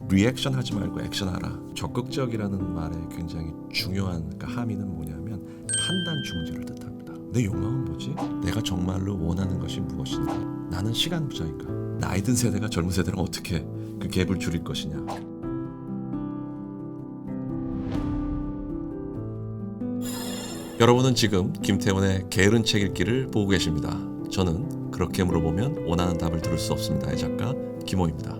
리액션 하지 말고 액션하라. 적극적이라는 말의 굉장히 중요한 함의는 뭐냐면 판단 중지를 뜻합니다. 내 욕망은 뭐지? 내가 정말로 원하는 것이 무엇인가? 나는 시간 부자인가? 나이 든 세대가 젊은 세대랑 어떻게 그 갭을 줄일 것이냐? 여러분은 지금 김태원의 게으른 책 읽기를 보고 계십니다. 저는 그렇게 물어보면 원하는 답을 들을 수 없습니다의 작가 김호입니다.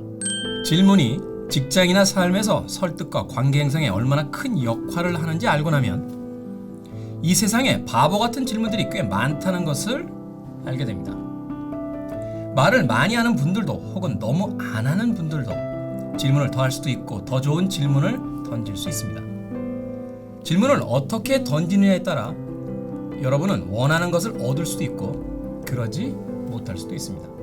질문이 직장이나 삶에서 설득과 관계 형성에 얼마나 큰 역할을 하는지 알고 나면 이 세상에 바보 같은 질문들이 꽤 많다는 것을 알게 됩니다. 말을 많이 하는 분들도 혹은 너무 안 하는 분들도 질문을 더 할 수도 있고 더 좋은 질문을 던질 수 있습니다. 질문을 어떻게 던지느냐에 따라 여러분은 원하는 것을 얻을 수도 있고 그러지 못할 수도 있습니다.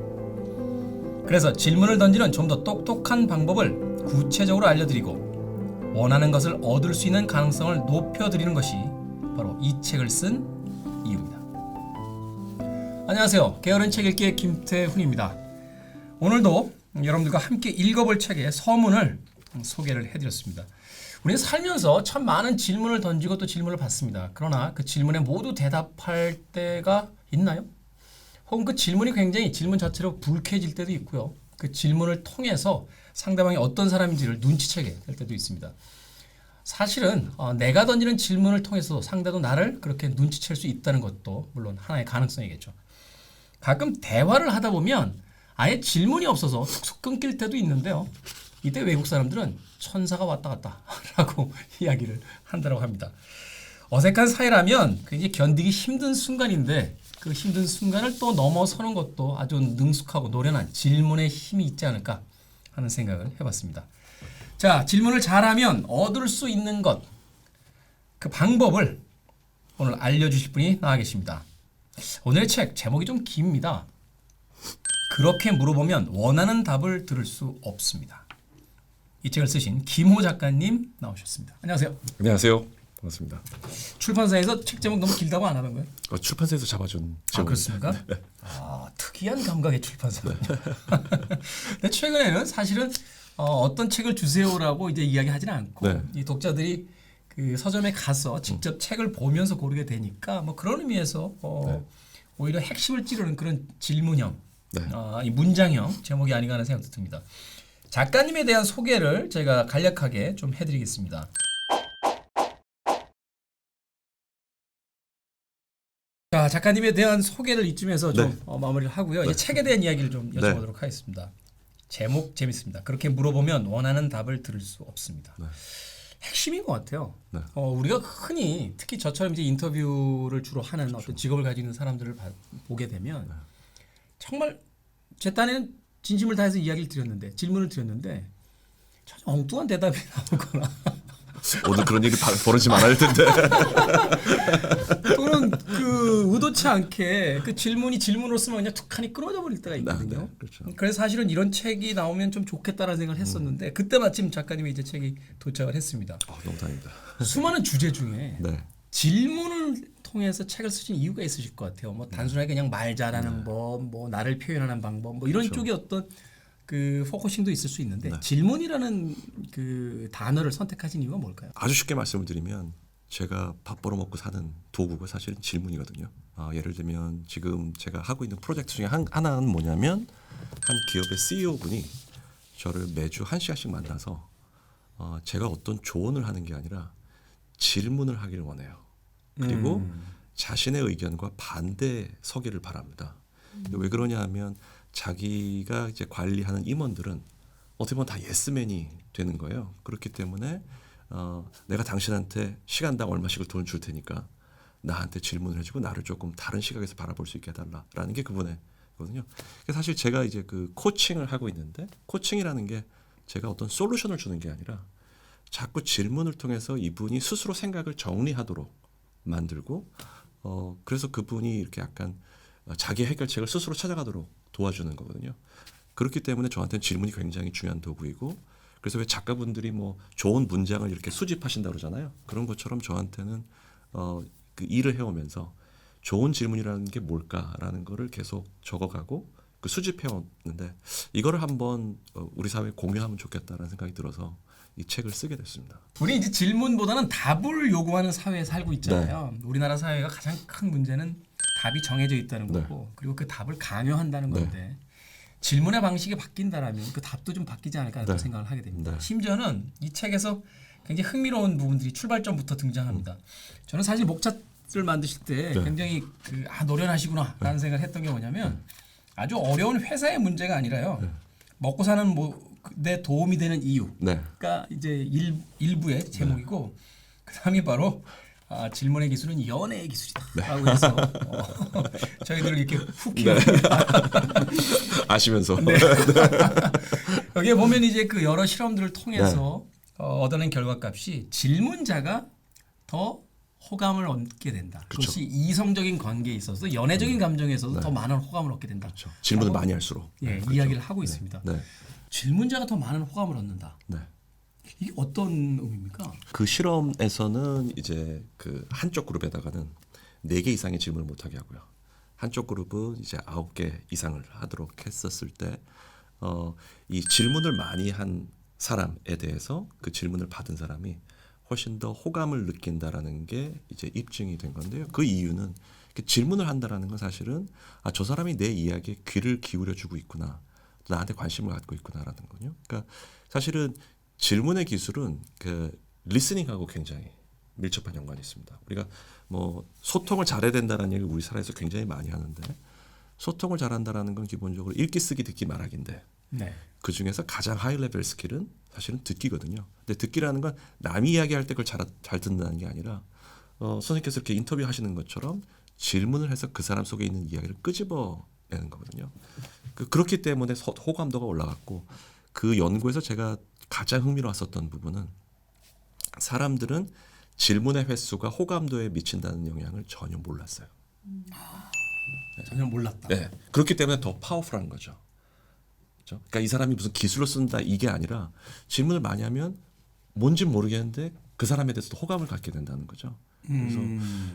그래서 질문을 던지는 좀 더 똑똑한 방법을 구체적으로 알려드리고 원하는 것을 얻을 수 있는 가능성을 높여드리는 것이 바로 이 책을 쓴 이유입니다. 안녕하세요. 게으른 책 읽기의 김태훈입니다. 오늘도 여러분들과 함께 읽어볼 책의 서문을 소개를 해드렸습니다. 우리는 살면서 참 많은 질문을 던지고 또 질문을 받습니다. 그러나 그 질문에 모두 대답할 때가 있나요? 혹은 그 질문이 굉장히 질문 자체로 불쾌해질 때도 있고요. 그 질문을 통해서 상대방이 어떤 사람인지를 눈치채게 될 때도 있습니다. 사실은 내가 던지는 질문을 통해서 상대도 나를 그렇게 눈치챌 수 있다는 것도 물론 하나의 가능성이겠죠. 가끔 대화를 하다 보면 아예 질문이 없어서 툭툭 끊길 때도 있는데요. 이때 외국 사람들은 천사가 왔다 갔다 라고 이야기를 한다고 합니다. 어색한 사이라면 굉장히 견디기 힘든 순간인데 그 힘든 순간을 또 넘어서는 것도 아주 능숙하고 노련한 질문의 힘이 있지 않을까 하는 생각을 해봤습니다. 자, 질문을 잘하면 얻을 수 있는 것, 그 방법을 오늘 알려주실 분이 나와 계십니다. 오늘의 책 제목이 좀 깁니다. 그렇게 물어보면 원하는 답을 들을 수 없습니다. 이 책을 쓰신 김호 작가님 나오셨습니다. 안녕하세요. 안녕하세요. 반갑습니다. 출판사에서 책 제목 너무 길다고 안 하는 거예요? 출판사에서 잡아준 그렇습니까? 네. 특이한 감각의 출판사군요. 근데 최근에는 사실은 어떤 책을 주세요라고 이제 이야기하지는 않고 네. 이 독자들이 그 서점에 가서 직접 책을 보면서 고르게 되니까 뭐 그런 의미에서 네. 오히려 핵심을 찌르는 그런 질문형, 네. 이 문장형 제목이 아닌가 하는 생각도 듭니다. 작가님에 대한 소개를 제가 간략하게 좀 해드리겠습니다. 자, 작가님에 대한 소개를 이쯤에서 좀 마무리를 하고요. 이제 책에 대한 이야기를 좀 여쭤보도록 하겠습니다. 제목 재밌습니다. 그렇게 물어보면 원하는 답을 들을 수 없습니다. 핵심인 것 같아요. 우리가 흔히 특히 저처럼 이제 인터뷰를 주로 하는 어떤 직업을 가지고 있는 사람들을 보게 되면 정말 제 딴에는 진심을 다해서 이야기를 드렸는데 질문을 드렸는데 전혀 엉뚱한 대답이 나오거나 오늘 그런 얘기 벌어지지 말아야 할 텐데. 또는 그 의도치 않게 그 질문이 질문으로 쓰면 그냥 툭하니 끊어져 버릴 때가 있거든요. 네, 그렇죠. 그래서 사실은 이런 책이 나오면 좀 좋겠다라는 생각을 했었는데 그때 마침 작가님이 이제 책이 도착을 했습니다. 너무 다행입니다. 수많은 주제 중에 네. 질문을 통해서 책을 쓰신 이유가 있으실 것 같아요. 뭐 단순하게 그냥 말 잘하는 법, 뭐 나를 표현하는 방법, 뭐 이런 쪽에 어떤 그 포커싱도 있을 수 있는데 질문이라는 그 단어를 선택하신 이유가 뭘까요? 아주 쉽게 말씀을 드리면 제가 밥 벌어먹고 사는 도구가 사실은 질문이거든요. 예를 들면 지금 제가 하고 있는 프로젝트 중에 하나는 뭐냐면 한 기업의 CEO분이 저를 매주 1시간씩 만나서 제가 어떤 조언을 하는 게 아니라 질문을 하기를 원해요. 그리고 자신의 의견과 반대 서기를 바랍니다. 왜 그러냐 하면 자기가 이제 관리하는 임원들은 어떻게 보면 다 예스맨이 되는 거예요. 그렇기 때문에 내가 당신한테 시간당 얼마씩을 돈 줄 테니까 나한테 질문을 해주고 나를 조금 다른 시각에서 바라볼 수 있게 해달라라는 게 그분의 거든요. 사실 제가 이제 그 코칭을 하고 있는데 코칭이라는 게 제가 어떤 솔루션을 주는 게 아니라 자꾸 질문을 통해서 이분이 스스로 생각을 정리하도록 만들고 그래서 그분이 이렇게 약간 자기 해결책을 스스로 찾아가도록 도와주는 거거든요. 그렇기 때문에 저한테는 질문이 굉장히 중요한 도구이고 그래서 왜 작가분들이 뭐 좋은 문장을 이렇게 수집하신다고 그러잖아요. 그런 것처럼 저한테는 그 일을 해오면서 좋은 질문이라는 게 뭘까라는 거를 계속 적어가고 그 수집해 왔는데 이거를 한번 우리 사회에 공유하면 좋겠다라는 생각이 들어서 이 책을 쓰게 됐습니다. 우리 이제 질문보다는 답을 요구하는 사회에 살고 있잖아요. 우리나라 사회가 가장 큰 문제는 답이 정해져 있다는 거고, 그리고 그 답을 강요한다는 건데 질문의 방식이 바뀐다라면 그 답도 좀 바뀌지 않을까 생각을 하게 됩니다. 심지어는 이 책에서 굉장히 흥미로운 부분들이 출발점부터 등장합니다. 저는 사실 목차를 만드실 때 굉장히 노련하시구나라는 생각을 했던 게 뭐냐면 아주 어려운 회사의 문제가 아니라요. 먹고 사는 데 도움이 되는 이유가 이제 일부의 제목이고, 그다음이 바로 질문의 기술은 연애의 기술이다라고 해서 저희들을 이렇게 훅 키웁니다. 아시면서. 여기에 보면 이제 그 여러 실험들을 통해서 얻어낸 결과값이 질문자가 더 호감을 얻게 된다. 그렇죠. 그것이 이성적인 관계에 있어서 연애적인 감정에 있어서 더 많은 호감을 얻게 된다. 그렇죠. 질문을 많이 할수록. 그렇죠. 이야기를 하고 있습니다. 질문자가 더 많은 호감을 얻는다. 이게 어떤 의미입니까? 그 실험에서는 이제 그 한쪽 그룹에다가는 4개 이상의 질문을 못하게 하고요. 한쪽 그룹은 이제 9개 이상을 하도록 했었을 때, 이 질문을 많이 한 사람에 대해서 그 질문을 받은 사람이 훨씬 더 호감을 느낀다라는 게 이제 입증이 된 건데요. 그 이유는 질문을 한다라는 건 사실은 저 사람이 내 이야기에 귀를 기울여 주고 있구나, 나한테 관심을 갖고 있구나라는 거요. 그러니까 사실은 질문의 기술은 그 리스닝하고 굉장히 밀접한 연관이 있습니다. 우리가 뭐 소통을 잘해야 된다는 얘기를 우리 사회에서 굉장히 많이 하는데, 소통을 잘한다라는 건 기본적으로 읽기, 쓰기, 듣기, 말하기인데 그 중에서 가장 하이 레벨 스킬은 사실은 듣기거든요. 근데 듣기라는 건 남이 이야기할 때 그걸 잘 듣는다는 게 아니라 선생님께서 이렇게 인터뷰 하시는 것처럼 질문을 해서 그 사람 속에 있는 이야기를 끄집어내는 거거든요. 그렇기 때문에 호감도가 올라갔고, 그 연구에서 제가 가장 흥미로웠었던 부분은 사람들은 질문의 횟수가 호감도에 미친다는 영향을 전혀 몰랐어요. 전혀 몰랐다. 그렇기 때문에 더 파워풀한 거죠. 그렇죠? 그러니까 이 사람이 무슨 기술을 쓴다 이게 아니라 질문을 많이 하면 뭔지 모르겠는데 그 사람에 대해서도 호감을 갖게 된다는 거죠. 그래서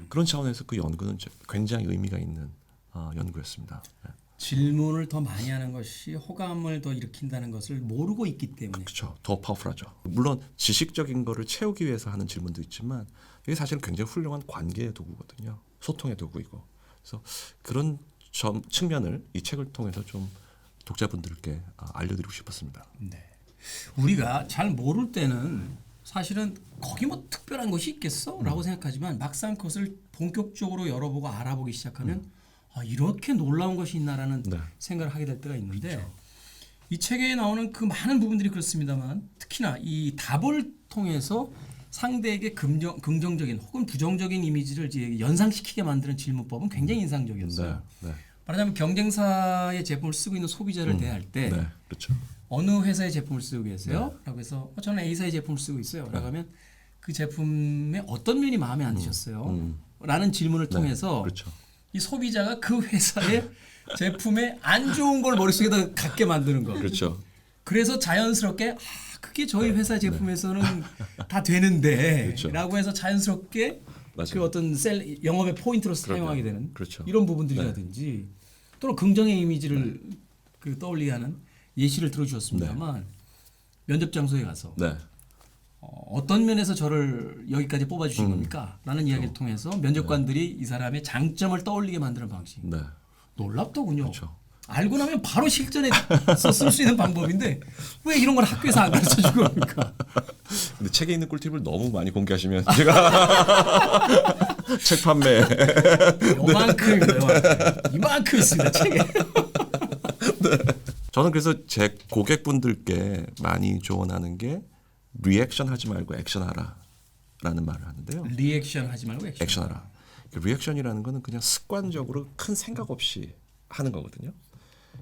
그런 차원에서 그 연구는 굉장히 의미가 있는 연구였습니다. 질문을 더 많이 하는 것이 호감을 더 일으킨다는 것을 모르고 있기 때문에. 그렇죠. 더 파워풀하죠. 물론 지식적인 거를 채우기 위해서 하는 질문도 있지만 이게 사실은 굉장히 훌륭한 관계의 도구거든요. 소통의 도구이고. 그래서 그런 측면을 이 책을 통해서 좀 독자분들께 알려드리고 싶었습니다. 우리가 잘 모를 때는 사실은 거기 뭐 특별한 것이 있겠어? 라고 생각하지만 막상 그것을 본격적으로 열어보고 알아보기 시작하면 이렇게 놀라운 것이 있나라는 생각을 하게 될 때가 있는데, 이 책에 나오는 그 많은 부분들이 그렇습니다만 특히나 이 답을 통해서 상대에게 긍정적인 혹은 부정적인 이미지를 이제 연상시키게 만드는 질문법은 굉장히 인상적이었어요. 말하자면 경쟁사의 제품을 쓰고 있는 소비자를 대할 때 그렇죠. 어느 회사의 제품을 쓰고 계세요? 라고 해서 저는 A사의 제품을 쓰고 있어요. 라고 하면 그 제품의 어떤 면이 마음에 안 드셨어요? 라는 질문을 통해서 그렇죠. 이 소비자가 그 회사의 제품에 안 좋은 걸 머릿속에다 갖게 만드는 거. 그렇죠. 그래서 자연스럽게 그게 저희 회사 제품에서는 다 되는데 라고 해서 자연스럽게 그 어떤 영업의 포인트로 사용하게 되는 이런 부분들이라든지 또는 긍정의 이미지를 그 떠올리게 하는 예시를 들어주셨습니다만 면접 장소에 가서 어떤 면에서 저를 여기까지 뽑아주신 겁니까? 라는 이야기를 통해서 면접관들이 이 사람의 장점을 떠올리게 만드는 방식. 놀랍더군요. 알고 나면 바로 실전에서 쓸 수 있는 방법인데 왜 이런 걸 학교에서 안 가르쳐 주는 겁니까? 근데 책에 있는 꿀팁을 너무 많이 공개하시면 제가 책 판매 이만큼 있습니다. 책에. 저는 그래서 제 고객분들께 많이 조언하는 게 리액션 하지 말고 액션하라라는 말을 하는데요. 리액션 하지 말고 액션하라. 리액션이라는 거는 그냥 습관적으로 큰 생각 없이 하는 거거든요.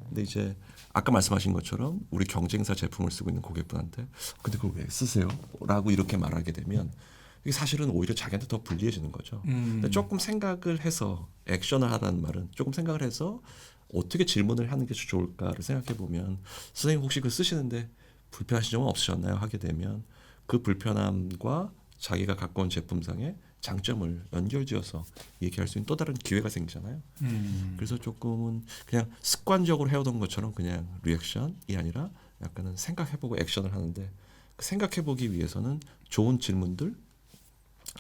근데 이제 아까 말씀하신 것처럼 우리 경쟁사 제품을 쓰고 있는 고객분한테 근데 그걸 왜 쓰세요? 라고 이렇게 말하게 되면 이게 사실은 오히려 자기한테 더 불리해지는 거죠. 근데 조금 생각을 해서 액션을 하라는 말은 조금 생각을 해서 어떻게 질문을 하는 게 좋을까를 생각해 보면 선생님 혹시 그 쓰시는데 불편하신 점은 없으셨나요? 하게 되면 그 불편함과 자기가 갖고 온 제품상의 장점을 연결지어서 얘기할 수 있는 또 다른 기회가 생기잖아요. 그래서 조금은 그냥 습관적으로 해오던 것처럼 그냥 리액션이 아니라 약간은 생각해보고 액션을 하는데 그 생각해보기 위해서는 좋은 질문들,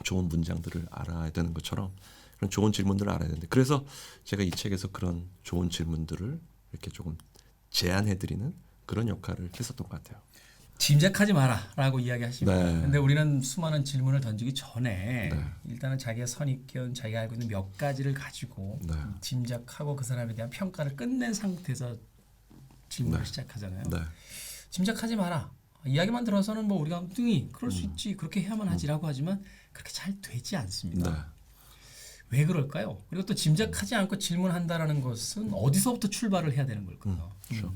좋은 문장들을 알아야 되는 것처럼 그런 좋은 질문들을 알아야 되는데 그래서 제가 이 책에서 그런 좋은 질문들을 이렇게 조금 제안해드리는 그런 역할을 했었던 것 같아요. 짐작하지 마라라고 이야기하십니다. 네. 근데 우리는 수많은 질문을 던지기 전에 네. 일단은 자기의 선입견, 자기가 알고 있는 몇 가지를 가지고 네. 짐작하고 그 사람에 대한 평가를 끝낸 상태에서 질문을 네. 시작하잖아요. 네. 짐작하지 마라. 이야기만 들어서는 뭐 우리가 엉뚱히 그럴 수 있지 그렇게 해야만 하지라고 하지만 그렇게 잘 되지 않습니다. 네. 왜 그럴까요? 그리고 또 짐작하지 않고 질문한다라는 것은 어디서부터 출발을 해야 되는 걸까요? 그렇죠.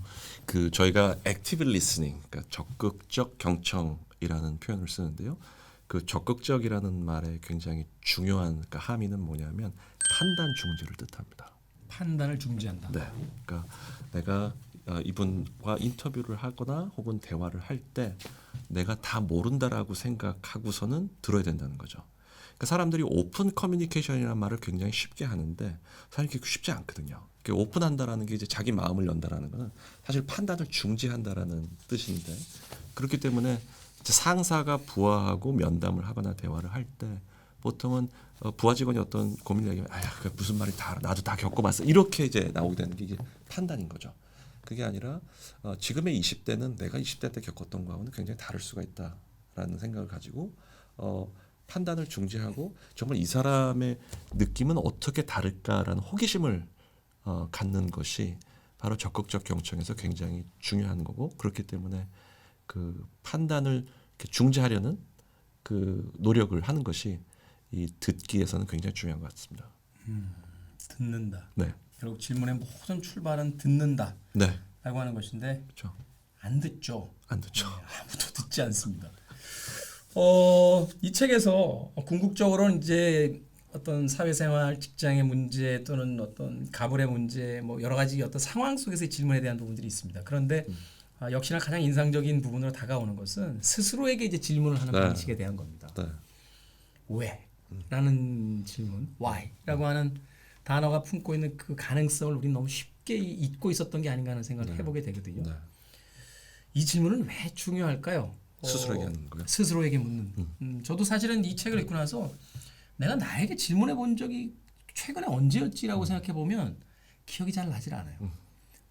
그 저희가 active listening, 그러니까 적극적 경청이라는 표현을 쓰는데요. 그 적극적이라는 말의 굉장히 중요한 그러니까 함의는 뭐냐면 판단 중지를 뜻합니다. 판단을 중지한다. 네. 그러니까 내가 이분과 인터뷰를 하거나 혹은 대화를 할 때 내가 다 모른다라고 생각하고서는 들어야 된다는 거죠. 그러니까 사람들이 오픈 커뮤니케이션이라는 말을 굉장히 쉽게 하는데 사실 그게 쉽지 않거든요. 오픈한다라는 게 이제 자기 마음을 연다라는 거는 사실 판단을 중지한다라는 뜻인데 그렇기 때문에 이제 상사가 부하하고 면담을 하거나 대화를 할 때 보통은 부하 직원이 어떤 고민을 얘기하면 아야 그 무슨 말이 다 알아. 나도 다 겪어봤어 이렇게 이제 나오게 되는 게 이게 판단인 거죠. 그게 아니라 지금의 20대는 내가 20대 때 겪었던 거하고는 굉장히 다를 수가 있다라는 생각을 가지고 판단을 중지하고 정말 이 사람의 느낌은 어떻게 다를까라는 호기심을 갖는 것이 바로 적극적 경청에서 굉장히 중요한 거고 그렇기 때문에 그 판단을 이렇게 중지하려는 그 노력을 하는 것이 이 듣기에서는 굉장히 중요한 것 같습니다. 듣는다. 네, 결국 질문의 모든 출발은 듣는다라고 네, 하는 것인데 그렇죠. 안 듣죠. 안 듣죠. 아무도 듣지 않습니다. 이 책에서 궁극적으로는 이제 어떤 사회생활, 직장의 문제 또는 어떤 가불의 문제, 뭐 여러 가지 어떤 상황 속에서의 질문에 대한 부분들이 있습니다. 그런데 역시나 가장 인상적인 부분으로 다가오는 것은 스스로에게 이제 질문을 하는 네. 방식에 대한 겁니다. 네, 왜? 라는 질문, why라고 하는 단어가 품고 있는 그 가능성을 우리는 너무 쉽게 잊고 있었던 게 아닌가 하는 생각을 해보게 되거든요. 네. 이 질문은 왜 중요할까요? 스스로에게 하는 거요. 스스로에게 묻는. 저도 사실은 이 책을 읽고 나서 내가 나에게 질문해 본 적이 최근에 언제였지라고 생각해 보면 기억이 잘 나질 않아요.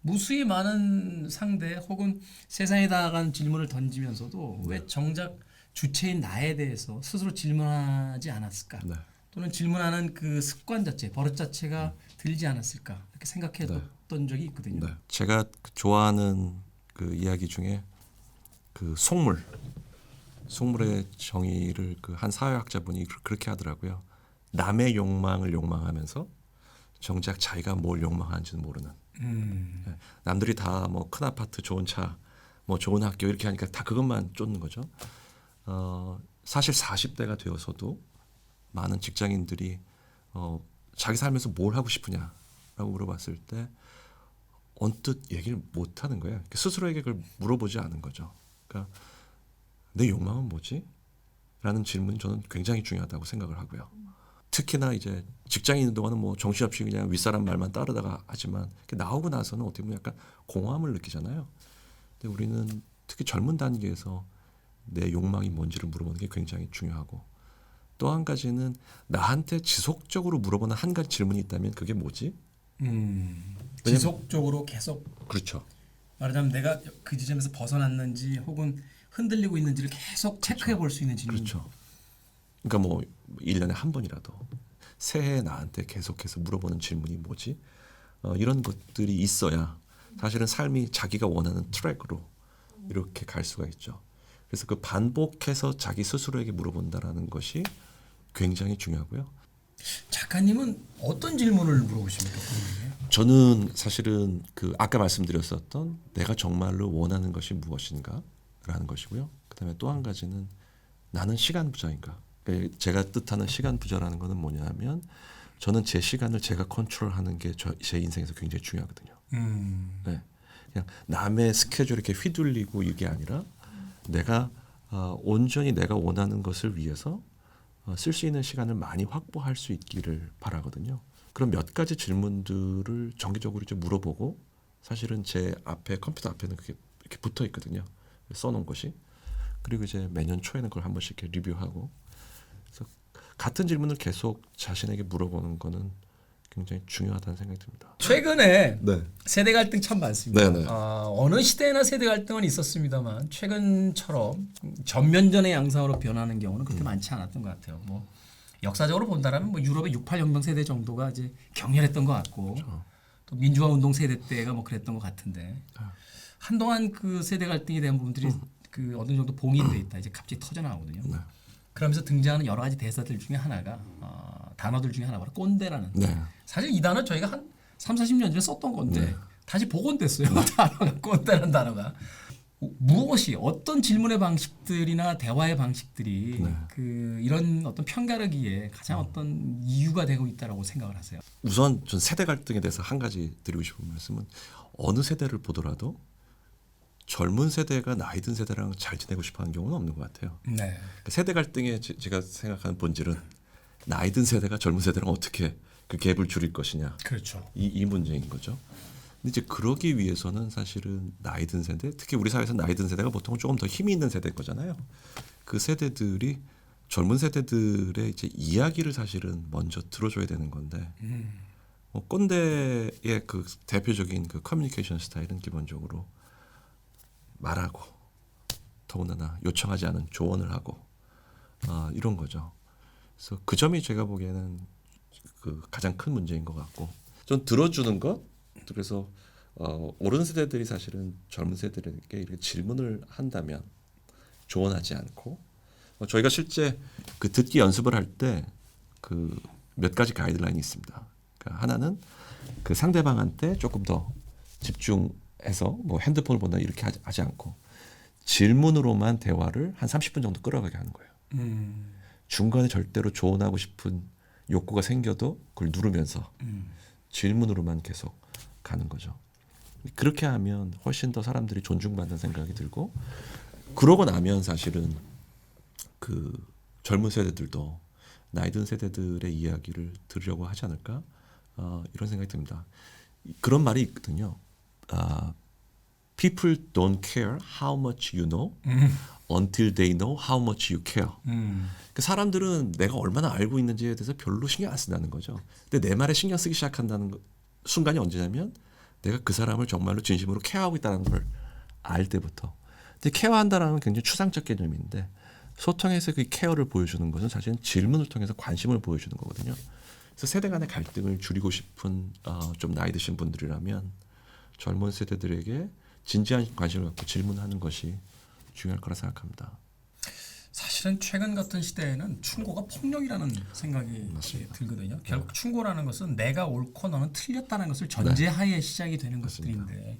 무수히 많은 상대 혹은 세상에 다가간 질문을 던지면서도 왜 정작 주체인 나에 대해서 스스로 질문하지 않았을까? 네. 또는 질문하는 그 습관 자체, 버릇 자체가 들지 않았을까? 이렇게 생각했던 적이 있거든요. 네. 제가 좋아하는 그 이야기 중에 그 속물의 정의를 그 한 사회학자분이 그렇게 하더라고요. 남의 욕망을 욕망하면서 정작 자기가 뭘 욕망하는지는 모르는. 네. 남들이 다 뭐 큰 아파트, 좋은 차, 뭐 좋은 학교 이렇게 하니까 다 그것만 쫓는 거죠. 사실 40대가 되어서도 많은 직장인들이 자기 살면서 뭘 하고 싶으냐라고 물어봤을 때 언뜻 얘기를 못 하는 거예요. 스스로에게 그걸 물어보지 않은 거죠. 그러니까 내 욕망은 뭐지? 라는 질문이 저는 굉장히 중요하다고 생각을 하고요. 특히나 이제 직장에 있는 동안은 뭐 정신없이 그냥 윗사람 말만 따르다가 하지만 나오고 나서는 어떻게 보면 약간 공허함을 느끼잖아요. 근데 우리는 특히 젊은 단계에서 내 욕망이 뭔지를 물어보는 게 굉장히 중요하고 또 한 가지는 나한테 지속적으로 물어보는 한 가지 질문이 있다면 그게 뭐지? 지속적으로 계속 그렇죠. 말하자면 내가 그 지점에서 벗어났는지 혹은 흔들리고 있는지를 계속 체크해 볼 수 있는 질문. 그렇죠. 그러니까 뭐 1년에 한 번이라도 새해 나한테 계속해서 물어보는 질문이 뭐지? 이런 것들이 있어야 사실은 삶이 자기가 원하는 트랙으로 이렇게 갈 수가 있죠. 그래서 그 반복해서 자기 스스로에게 물어본다라는 것이 굉장히 중요하고요. 작가님은 어떤 질문을 물어보십니까? 저는 사실은 그 아까 말씀드렸었던 내가 정말로 원하는 것이 무엇인가라는 것이고요. 그다음에 또 한 가지는 나는 시간 부자인가? 그러니까 제가 뜻하는 시간 부자라는 것은 뭐냐면 저는 제 시간을 제가 컨트롤하는 게 제 인생에서 굉장히 중요하거든요. 네. 그냥 남의 스케줄에 이렇게 휘둘리고 이게 아니라 내가 온전히 내가 원하는 것을 위해서 쓸 수 있는 시간을 많이 확보할 수 있기를 바라거든요. 그럼 몇 가지 질문들을 정기적으로 이제 물어보고 사실은 제 앞에 컴퓨터 앞에는 그게 이렇게 붙어 있거든요. 써놓은 것이. 그리고 이제 매년 초에는 그걸 한 번씩 이렇게 리뷰하고. 그래서 같은 질문을 계속 자신에게 물어보는 거는 굉장히 중요하다는 생각이 듭니다. 최근에 네. 세대 갈등 참 많습니다. 네네. 어느 시대나 세대 갈등은 있었습니다만 최근처럼 전면전의 양상으로 변하는 경우는 그렇게 많지 않았던 것 같아요. 뭐 역사적으로 본다라면 뭐 유럽의 68혁명 세대 정도가 이제 격렬했던 것 같고 또 민주화 운동 세대 때가 뭐 그랬던 것 같은데 한동안 그 세대 갈등에 대한 부분들이 그 어느 정도 봉인돼 있다 이제 갑자기 터져 나오거든요. 네. 그러면서 등장하는 여러 가지 대사들 중에 하나가 단어들 중에 하나가 바로 꼰대라는. 네. 사실 이 단어 저희가 한 30-40년 전에 썼던 건데 네. 다시 복원됐어요. 단어가 꼰대라는 단어가. 무엇이 어떤 질문의 방식들이나 대화의 방식들이 네. 그 이런 어떤 편가르기에 가장 어떤 이유가 되고 있다라고 생각을 하세요? 우선 전 세대 갈등에 대해서 한 가지 드리고 싶은 말씀은 어느 세대를 보더라도 젊은 세대가 나이 든 세대랑 잘 지내고 싶어하는 경우는 없는 것 같아요. 네. 그러니까 세대 갈등의 제가 생각하는 본질은 나이 든 세대가 젊은 세대랑 어떻게 그 갭을 줄일 것이냐 그렇죠. 이 문제인 거죠. 근데 이제 그러기 위해서는 사실은 나이 든 세대, 특히 우리 사회에서 나이 든 세대가 보통 조금 더 힘이 있는 세대일 거잖아요. 그 세대들이 젊은 세대들의 이제 이야기를 사실은 먼저 들어줘야 되는 건데 꼰대의 그 대표적인 그 커뮤니케이션 스타일은 기본적으로 말하고 더군다나 요청하지 않은 조언을 하고 이런 거죠. 그래서 그 점이 제가 보기에는 그 가장 큰 문제인 것 같고 좀 들어주는 것. 그래서 어른 세대들이 사실은 젊은 세대들에게 이렇게 질문을 한다면 조언하지 않고 저희가 실제 그 듣기 연습을 할 때 그 몇 가지 가이드라인이 있습니다. 그러니까 하나는 그 상대방한테 조금 더 집중해서 뭐 핸드폰을 본다 이렇게 하지 않고 질문으로만 대화를 한 30분 정도 끌어가게 하는 거예요. 중간에 절대로 조언하고 싶은 욕구가 생겨도 그걸 누르면서 질문으로만 계속 가는 거죠. 그렇게 하면 훨씬 더 사람들이 존중받는 생각이 들고 그러고 나면 사실은 그 젊은 세대들도 나이 든 세대들의 이야기를 들으려고 하지 않을까 이런 생각이 듭니다. 그런 말이 있거든요. People don't care how much you know until they know how much you care. 그 사람들은 내가 얼마나 알고 있는지에 대해서 별로 신경 안 쓴다는 거죠. 근데 내 말에 신경 쓰기 시작한다는 순간이 언제냐면 내가 그 사람을 정말로 진심으로 케어하고 있다는 걸 알 때부터. 근데 케어한다는 건 굉장히 추상적 개념인데 소통에서 그 케어를 보여주는 것은 사실은 질문을 통해서 관심을 보여주는 거거든요. 그래서 세대 간의 갈등을 줄이고 싶은 좀 나이 드신 분들이라면 젊은 세대들에게 진지한 관심을 갖고 질문하는 것이 중요할 거라 생각합니다. 사실은 최근 같은 시대에는 충고가 폭력이라는 생각이 맞습니다. 들거든요. 결국 충고라는 것은 내가 옳고 너는 틀렸다는 것을 전제하에 시작이 되는 것들인데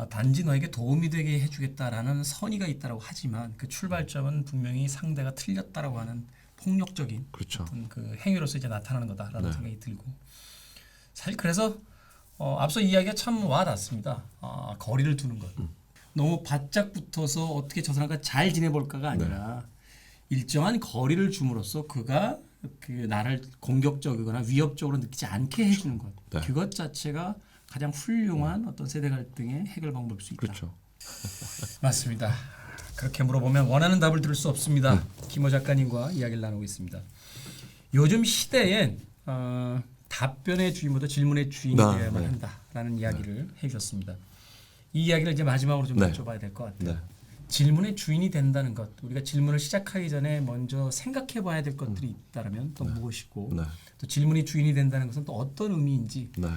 단지 너에게 도움이 되게 해주겠다라는 선의가 있다라고 하지만 그 출발점은 분명히 상대가 틀렸다라고 하는 폭력적인 그렇죠. 어떤 그 행위로서 이제 나타나는 거다라는 네. 생각이 들고 사실 그래서 앞서 이야기가 참 와닿습니다. 거리를 두는 것. 너무 바짝 붙어서 어떻게 저 사람과 잘 지내볼까가 아니라 일정한 거리를 줌으로써 그가 그 나를 공격적이거나 위협적으로 느끼지 않게 해주는 것. 네. 그것 자체가 가장 훌륭한 어떤 세대 갈등의 해결 방법일 수 있다. 그렇죠. 맞습니다. 그렇게 물어보면 원하는 답을 들을 수 없습니다. 김호 작가님과 이야기를 나누고 있습니다. 요즘 시대엔 답변의 주인보다 질문의 주인이 되어야만 네. 한다라는 이야기를 해주셨습니다. 이 이야기를 이제 마지막으로 좀 네. 여쭤봐야 될 것 같아요. 네. 질문의 주인이 된다는 것, 우리가 질문을 시작하기 전에 먼저 생각해봐야 될 것들이 있다면 또 무엇이고, 네. 또 질문이 주인이 된다는 것은 또 어떤 의미인지 네.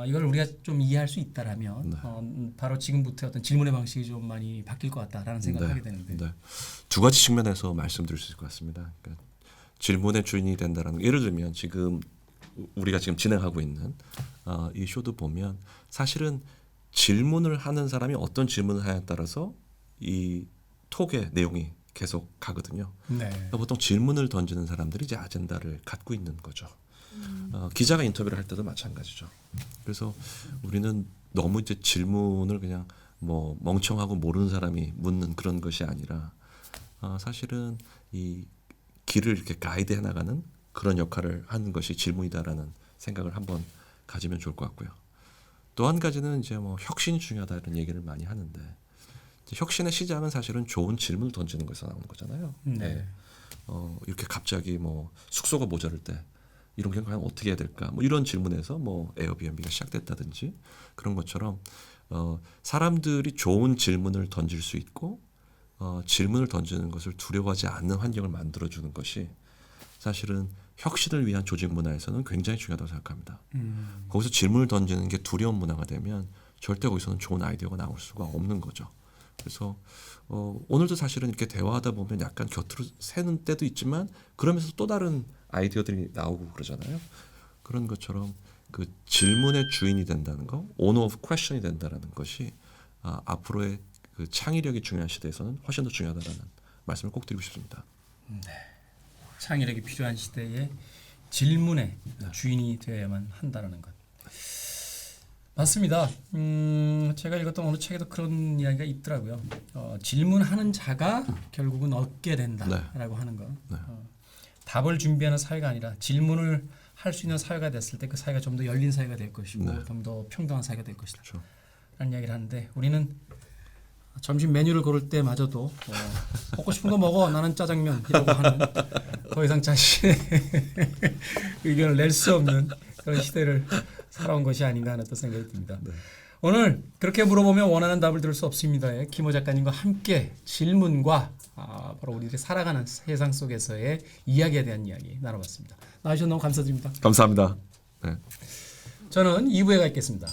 이걸 우리가 좀 이해할 수 있다라면 바로 지금부터 어떤 질문의 방식이 좀 많이 바뀔 것 같다라는 생각을 하게 되는데. 네. 두 가지 측면에서 말씀드릴 수 있을 것 같습니다. 그러니까 질문의 주인이 된다는 예를 들면 지금 우리가 지금 진행하고 있는 이 쇼도 보면 사실은 질문을 하는 사람이 어떤 질문을 하냐에 따라서 이 톡의 내용이 계속 가거든요. 네. 그러니까 보통 질문을 던지는 사람들이 이제 아젠다를 갖고 있는 거죠. 기자가 인터뷰를 할 때도 마찬가지죠. 그래서 우리는 너무 이제 질문을 그냥 뭐 멍청하고 모르는 사람이 묻는 그런 것이 아니라 사실은 이 길을 이렇게 가이드해 나가는 그런 역할을 하는 것이 질문이다라는 생각을 한번 가지면 좋을 것 같고요. 또 한 가지는 이제 뭐 혁신이 중요하다 이런 얘기를 많이 하는데 이제 혁신의 시작은 사실은 좋은 질문을 던지는 것에서 나오는 거잖아요. 네. 이렇게 갑자기 뭐 숙소가 모자랄 때 이런 경우 과연 어떻게 해야 될까? 뭐 이런 질문에서 뭐 에어비앤비가 시작됐다든지 그런 것처럼 사람들이 좋은 질문을 던질 수 있고 질문을 던지는 것을 두려워하지 않는 환경을 만들어주는 것이 사실은 혁신을 위한 조직 문화에서는 굉장히 중요하다고 생각합니다. 거기서 질문을 던지는 게 두려운 문화가 되면 절대 거기서는 좋은 아이디어가 나올 수가 없는 거죠. 그래서 오늘도 사실은 이렇게 대화하다 보면 약간 곁으로 새는 때도 있지만 그러면서 또 다른 아이디어들이 나오고 그러잖아요. 그런 것처럼 그 질문의 주인이 된다는 거, owner of question이 된다는 것이 앞으로의 그 창의력이 중요한 시대에서는 훨씬 더 중요하다는 말씀을 꼭 드리고 싶습니다. 창의력이 필요한 시대에 질문의 주인이 되어야만 한다는 것. 맞습니다. 제가 읽었던 어느 책에도 그런 이야기가 있더라고요. 질문하는 자가 결국은 얻게 된다라고 하는 거. 답을 준비하는 사회가 아니라 질문을 할 수 있는 사회가 됐을 때 그 사회가 좀 더 열린 사회가 될 것이고 좀 더 평등한 사회가 될 것이다. 그렇죠. 라는 이야기를 하는데 우리는 점심 메뉴를 고를 때마저도 먹고 싶은 거 먹어 나는 짜장면이라고 하는 더 이상 자신의 의견을 낼 수 없는 그런 시대를 살아온 것이 아닌가 하는 또 생각이 듭니다. 네. 오늘 그렇게 물어보면 원하는 답을 들을 수 없습니다의 김호 작가님과 함께 질문과 바로 우리들이 살아가는 세상 속에서의 이야기에 대한 이야기 나눠봤습니다. 나와주셔서 너무 감사드립니다. 감사합니다. 네. 저는 2부에 가 있겠습니다.